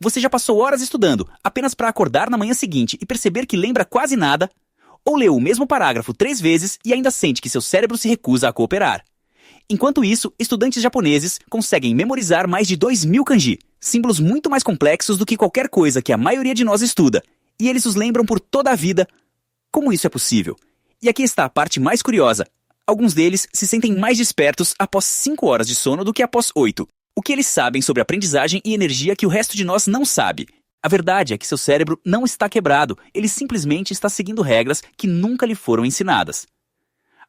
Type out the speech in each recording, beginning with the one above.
Você já passou horas estudando, apenas para acordar na manhã seguinte e perceber que lembra quase nada? Ou leu o mesmo parágrafo 3 vezes e ainda sente que seu cérebro se recusa a cooperar? Enquanto isso, estudantes japoneses conseguem memorizar mais de 2.000 kanji, símbolos muito mais complexos do que qualquer coisa que a maioria de nós estuda, e eles os lembram por toda a vida. Como isso é possível? E aqui está a parte mais curiosa. Alguns deles se sentem mais despertos após 5 horas de sono do que após 8. O que eles sabem sobre aprendizagem e energia que o resto de nós não sabe? A verdade é que seu cérebro não está quebrado, ele simplesmente está seguindo regras que nunca lhe foram ensinadas.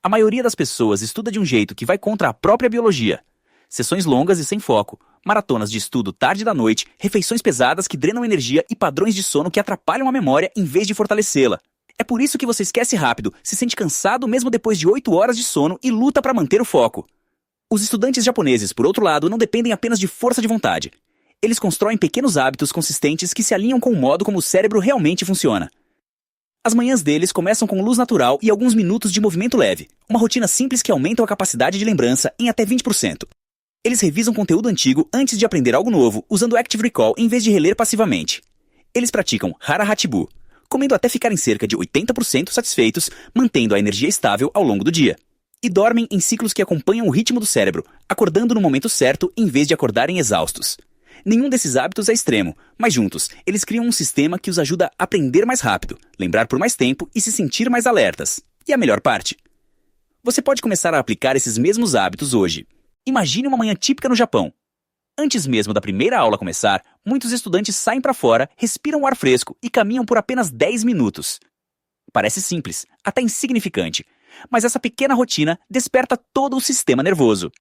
A maioria das pessoas estuda de um jeito que vai contra a própria biologia. Sessões longas e sem foco, maratonas de estudo tarde da noite, refeições pesadas que drenam energia e padrões de sono que atrapalham a memória em vez de fortalecê-la. É por isso que você esquece rápido, se sente cansado mesmo depois de 8 horas de sono e luta para manter o foco. Os estudantes japoneses, por outro lado, não dependem apenas de força de vontade. Eles constroem pequenos hábitos consistentes que se alinham com o modo como o cérebro realmente funciona. As manhãs deles começam com luz natural e alguns minutos de movimento leve, uma rotina simples que aumenta a capacidade de lembrança em até 20%. Eles revisam conteúdo antigo antes de aprender algo novo, usando Active Recall em vez de reler passivamente. Eles praticam Hara Hachibu, comendo até ficarem cerca de 80% satisfeitos, mantendo a energia estável ao longo do dia. E dormem em ciclos que acompanham o ritmo do cérebro, acordando no momento certo em vez de acordarem exaustos. Nenhum desses hábitos é extremo, mas juntos, eles criam um sistema que os ajuda a aprender mais rápido, lembrar por mais tempo e se sentir mais alertas. E a melhor parte? Você pode começar a aplicar esses mesmos hábitos hoje. Imagine uma manhã típica no Japão. Antes mesmo da primeira aula começar, muitos estudantes saem para fora, respiram o ar fresco e caminham por apenas 10 minutos. Parece simples, até insignificante, mas essa pequena rotina desperta todo o sistema nervoso.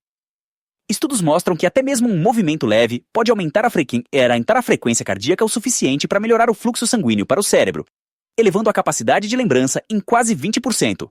Estudos mostram que até mesmo um movimento leve pode aumentar a frequência cardíaca o suficiente para melhorar o fluxo sanguíneo para o cérebro, elevando a capacidade de lembrança em quase 20%.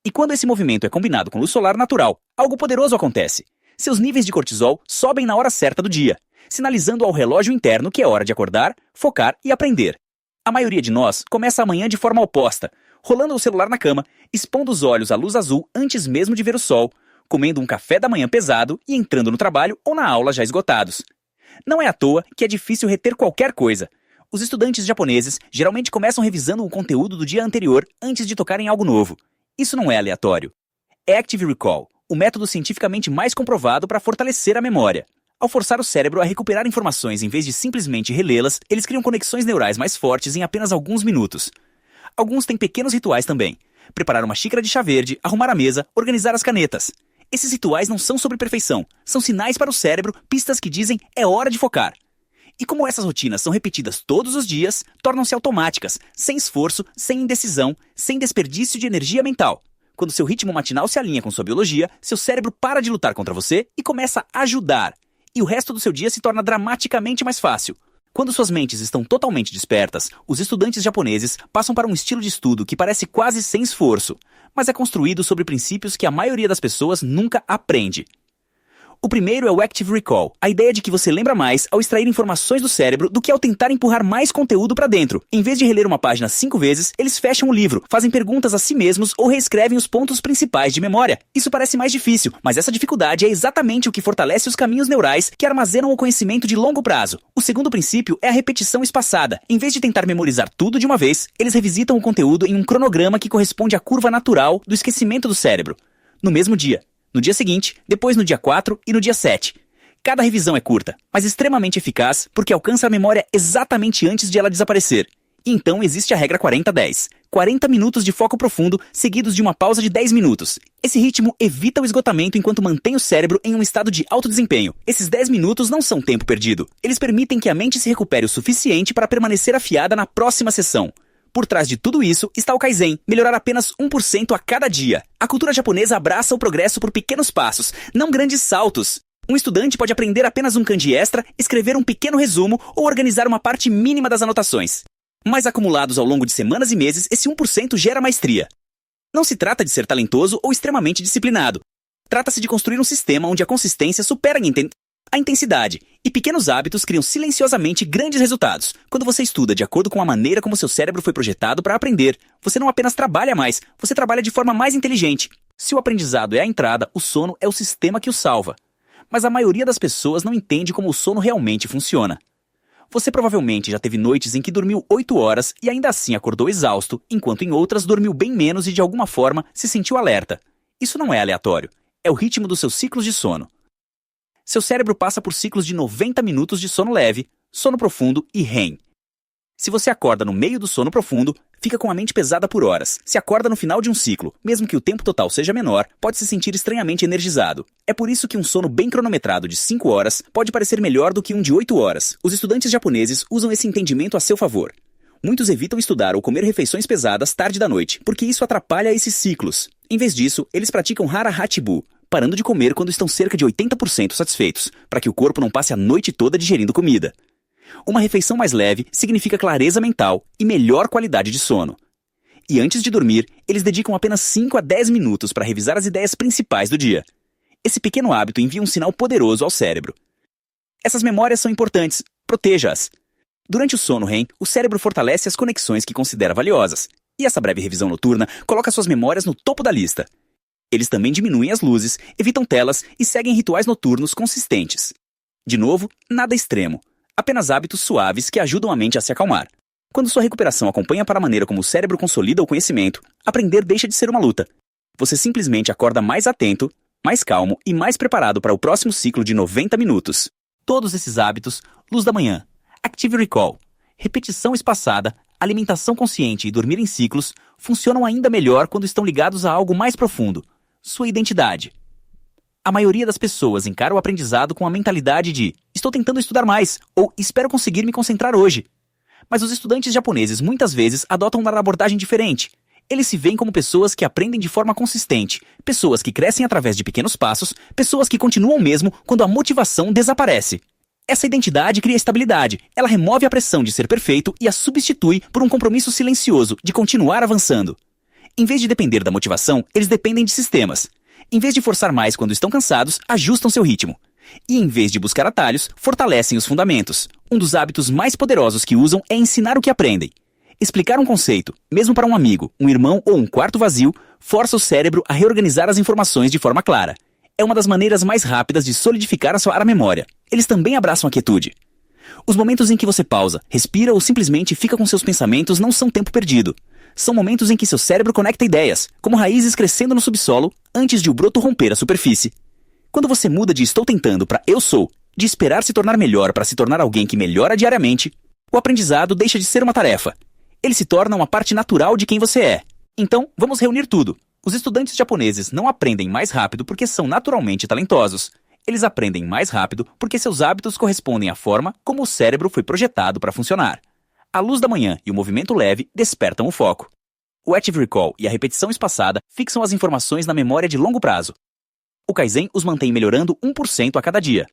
E quando esse movimento é combinado com luz solar natural, algo poderoso acontece. Seus níveis de cortisol sobem na hora certa do dia, sinalizando ao relógio interno que é hora de acordar, focar e aprender. A maioria de nós começa a manhã de forma oposta, rolando o celular na cama, expondo os olhos à luz azul antes mesmo de ver o sol, comendo um café da manhã pesado e entrando no trabalho ou na aula já esgotados. Não é à toa que é difícil reter qualquer coisa. Os estudantes japoneses geralmente começam revisando o conteúdo do dia anterior antes de tocar em algo novo. Isso não é aleatório. É Active Recall, o método cientificamente mais comprovado para fortalecer a memória. Ao forçar o cérebro a recuperar informações em vez de simplesmente relê-las, eles criam conexões neurais mais fortes em apenas alguns minutos. Alguns têm pequenos rituais também. Preparar uma xícara de chá verde, arrumar a mesa, organizar as canetas. Esses rituais não são sobre perfeição, são sinais para o cérebro, pistas que dizem é hora de focar. E como essas rotinas são repetidas todos os dias, tornam-se automáticas, sem esforço, sem indecisão, sem desperdício de energia mental. Quando seu ritmo matinal se alinha com sua biologia, seu cérebro para de lutar contra você e começa a ajudar. E o resto do seu dia se torna dramaticamente mais fácil. Quando suas mentes estão totalmente despertas, os estudantes japoneses passam para um estilo de estudo que parece quase sem esforço, mas é construído sobre princípios que a maioria das pessoas nunca aprende. O primeiro é o Active Recall, a ideia de que você lembra mais ao extrair informações do cérebro do que ao tentar empurrar mais conteúdo para dentro. Em vez de reler uma página 5 vezes, eles fecham o livro, fazem perguntas a si mesmos ou reescrevem os pontos principais de memória. Isso parece mais difícil, mas essa dificuldade é exatamente o que fortalece os caminhos neurais que armazenam o conhecimento de longo prazo. O segundo princípio é a repetição espaçada. Em vez de tentar memorizar tudo de uma vez, eles revisitam o conteúdo em um cronograma que corresponde à curva natural do esquecimento do cérebro. No mesmo dia. No dia seguinte, depois no dia 4 e no dia 7. Cada revisão é curta, mas extremamente eficaz porque alcança a memória exatamente antes de ela desaparecer. E então existe a regra 40-10. 40 minutos de foco profundo, seguidos de uma pausa de 10 minutos. Esse ritmo evita o esgotamento enquanto mantém o cérebro em um estado de alto desempenho. Esses 10 minutos não são tempo perdido. Eles permitem que a mente se recupere o suficiente para permanecer afiada na próxima sessão. Por trás de tudo isso está o Kaizen, melhorar apenas 1% a cada dia. A cultura japonesa abraça o progresso por pequenos passos, não grandes saltos. Um estudante pode aprender apenas um kanji extra, escrever um pequeno resumo ou organizar uma parte mínima das anotações. Mas acumulados ao longo de semanas e meses, esse 1% gera maestria. Não se trata de ser talentoso ou extremamente disciplinado. Trata-se de construir um sistema onde a consistência supera a intensidade, e pequenos hábitos criam silenciosamente grandes resultados. Quando você estuda de acordo com a maneira como seu cérebro foi projetado para aprender, você não apenas trabalha mais, você trabalha de forma mais inteligente. Se o aprendizado é a entrada, o sono é o sistema que o salva. Mas a maioria das pessoas não entende como o sono realmente funciona. Você provavelmente já teve noites em que dormiu 8 horas e ainda assim acordou exausto, enquanto em outras dormiu bem menos e de alguma forma se sentiu alerta. Isso não é aleatório. É o ritmo dos seus ciclos de sono. Seu cérebro passa por ciclos de 90 minutos de sono leve, sono profundo e REM. Se você acorda no meio do sono profundo, fica com a mente pesada por horas. Se acorda no final de um ciclo, mesmo que o tempo total seja menor, pode se sentir estranhamente energizado. É por isso que um sono bem cronometrado de 5 horas pode parecer melhor do que um de 8 horas. Os estudantes japoneses usam esse entendimento a seu favor. Muitos evitam estudar ou comer refeições pesadas tarde da noite, porque isso atrapalha esses ciclos. Em vez disso, eles praticam Hara Hachibu, parando de comer quando estão cerca de 80% satisfeitos, para que o corpo não passe a noite toda digerindo comida. Uma refeição mais leve significa clareza mental e melhor qualidade de sono. E antes de dormir, eles dedicam apenas 5 a 10 minutos para revisar as ideias principais do dia. Esse pequeno hábito envia um sinal poderoso ao cérebro. Essas memórias são importantes, proteja-as. Durante o sono REM, o cérebro fortalece as conexões que considera valiosas, e essa breve revisão noturna coloca suas memórias no topo da lista. Eles também diminuem as luzes, evitam telas e seguem rituais noturnos consistentes. De novo, nada extremo. Apenas hábitos suaves que ajudam a mente a se acalmar. Quando sua recuperação acompanha para a maneira como o cérebro consolida o conhecimento, aprender deixa de ser uma luta. Você simplesmente acorda mais atento, mais calmo e mais preparado para o próximo ciclo de 90 minutos. Todos esses hábitos, luz da manhã, Active Recall, repetição espaçada, alimentação consciente e dormir em ciclos, funcionam ainda melhor quando estão ligados a algo mais profundo, sua identidade. A maioria das pessoas encara o aprendizado com a mentalidade de estou tentando estudar mais ou espero conseguir me concentrar hoje. Mas os estudantes japoneses muitas vezes adotam uma abordagem diferente. Eles se veem como pessoas que aprendem de forma consistente, pessoas que crescem através de pequenos passos, pessoas que continuam mesmo quando a motivação desaparece. Essa identidade cria estabilidade, ela remove a pressão de ser perfeito e a substitui por um compromisso silencioso de continuar avançando. Em vez de depender da motivação, eles dependem de sistemas. Em vez de forçar mais quando estão cansados, ajustam seu ritmo. E em vez de buscar atalhos, fortalecem os fundamentos. Um dos hábitos mais poderosos que usam é ensinar o que aprendem. Explicar um conceito, mesmo para um amigo, um irmão ou um quarto vazio, força o cérebro a reorganizar as informações de forma clara. É uma das maneiras mais rápidas de solidificar a memória. Eles também abraçam a quietude. Os momentos em que você pausa, respira ou simplesmente fica com seus pensamentos não são tempo perdido. São momentos em que seu cérebro conecta ideias, como raízes crescendo no subsolo, antes de o broto romper a superfície. Quando você muda de estou tentando para eu sou, de esperar se tornar melhor para se tornar alguém que melhora diariamente, o aprendizado deixa de ser uma tarefa. Ele se torna uma parte natural de quem você é. Então, vamos reunir tudo. Os estudantes japoneses não aprendem mais rápido porque são naturalmente talentosos. Eles aprendem mais rápido porque seus hábitos correspondem à forma como o cérebro foi projetado para funcionar. A luz da manhã e o movimento leve despertam o foco. O Active Recall e a repetição espaçada fixam as informações na memória de longo prazo. O Kaizen os mantém melhorando 1% a cada dia.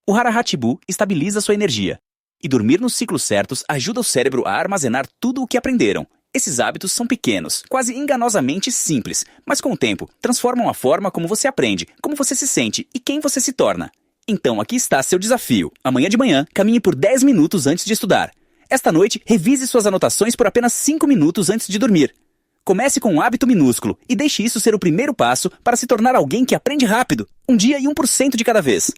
O Hara Hachibu estabiliza sua energia. E dormir nos ciclos certos ajuda o cérebro a armazenar tudo o que aprenderam. Esses hábitos são pequenos, quase enganosamente simples, mas com o tempo transformam a forma como você aprende, como você se sente e quem você se torna. Então aqui está seu desafio. Amanhã de manhã, caminhe por 10 minutos antes de estudar. Esta noite, revise suas anotações por apenas 5 minutos antes de dormir. Comece com um hábito minúsculo e deixe isso ser o primeiro passo para se tornar alguém que aprende rápido, um dia e 1% de cada vez.